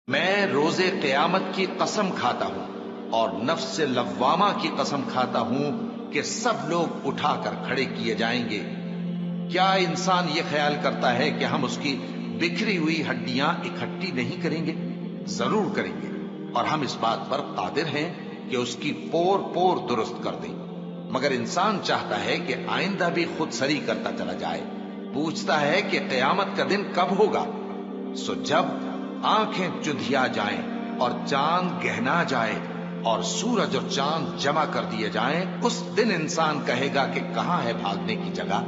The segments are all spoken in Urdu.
میں روز قیامت کی قسم کھاتا ہوں اور نفس لوامہ کی قسم کھاتا ہوں کہ سب لوگ اٹھا کر کھڑے کیے جائیں گے۔ کیا انسان یہ خیال کرتا ہے کہ ہم اس کی بکھری ہوئی ہڈیاں اکٹھی نہیں کریں گے؟ ضرور کریں گے، اور ہم اس بات پر قادر ہیں کہ اس کی پور پور درست کر دیں۔ مگر انسان چاہتا ہے کہ آئندہ بھی خود سری کرتا چلا جائے، پوچھتا ہے کہ قیامت کا دن کب ہوگا۔ سو جب آنکھیں چندھیا جائیں اور چاند گہنا جائے اور سورج اور چاند جمع کر دیے جائیں، اس دن انسان کہے گا کہ کہاں ہے بھاگنے کی جگہ؟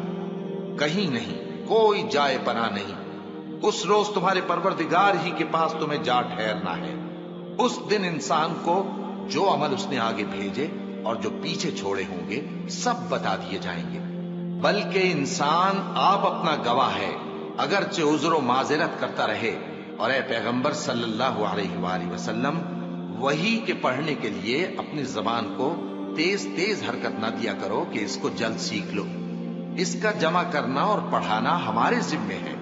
کہیں نہیں، کوئی جائے پناہ نہیں۔ اس روز تمہارے پروردگار ہی کے پاس تمہیں جا ٹھہرنا ہے۔ اس دن انسان کو جو عمل اس نے آگے بھیجے اور جو پیچھے چھوڑے ہوں گے سب بتا دیے جائیں گے۔ بلکہ انسان آپ اپنا گواہ ہے، اگرچہ عذر و معذرت کرتا رہے۔ اور اے پیغمبر صلی اللہ علیہ وآلہ وسلم، وحی کے پڑھنے کے لیے اپنی زبان کو تیز تیز حرکت نہ دیا کرو کہ اس کو جلد سیکھ لو۔ اس کا جمع کرنا اور پڑھانا ہمارے ذمے ہے۔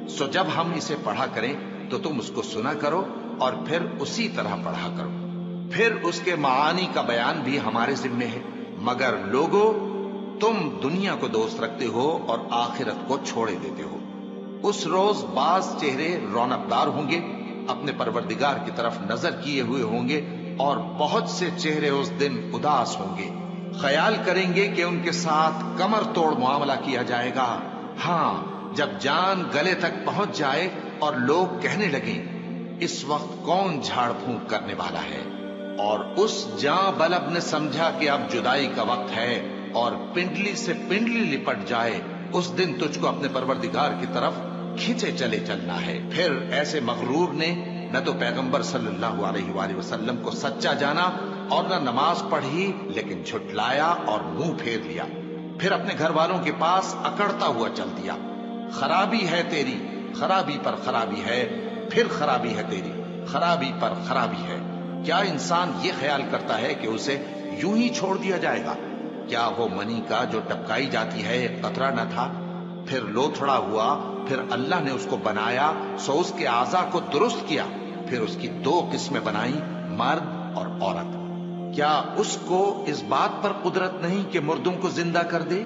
سو جب ہم اسے پڑھا کریں تو تم اس کو سنا کرو اور پھر اسی طرح پڑھا کرو۔ پھر اس کے معانی کا بیان بھی ہمارے ذمے ہے۔ مگر لوگو، تم دنیا کو دوست رکھتے ہو اور آخرت کو چھوڑے دیتے ہو۔ اس روز بعض چہرے رونقدار ہوں گے، اپنے پروردگار کی طرف نظر کیے ہوئے ہوں گے، اور بہت سے چہرے اس دن اداس ہوں گے، خیال کریں گے کہ ان کے ساتھ کمر توڑ معاملہ کیا جائے گا۔ ہاں، جب جان گلے تک پہنچ جائے اور لوگ کہنے لگیں اس وقت کون جھاڑ پھونک کرنے والا ہے، اور اس جاں بلب نے سمجھا کہ اب جدائی کا وقت ہے اور پنڈلی سے پنڈلی لپٹ جائے، اس دن تجھ کو اپنے پروردگار کی طرف کھینچے چلے چلنا ہے۔ پھر ایسے مغرور نے نہ تو پیغمبر صلی اللہ علیہ وآلہ وسلم کو سچا جانا اور نہ نماز پڑھی، لیکن جھٹلایا اور منہ پھیر لیا، پھر اپنے گھر والوں کے پاس اکڑتا ہوا چل دیا۔ خرابی ہے تیری، خرابی پر خرابی ہے، پھر خرابی ہے تیری، خرابی پر خرابی ہے۔ کیا انسان یہ خیال کرتا ہے کہ اسے یوں ہی چھوڑ دیا جائے گا؟ کیا وہ منی کا جو ٹپکائی جاتی ہے ایک قطرہ نہ تھا، پھر لوتھڑا ہوا، پھر اللہ نے اس کو بنایا، سو اس کے اعضاء کو درست کیا، پھر اس کی دو قسمیں بنائیں، مرد اور عورت۔ کیا اس کو اس بات پر قدرت نہیں کہ مردوں کو زندہ کر دے؟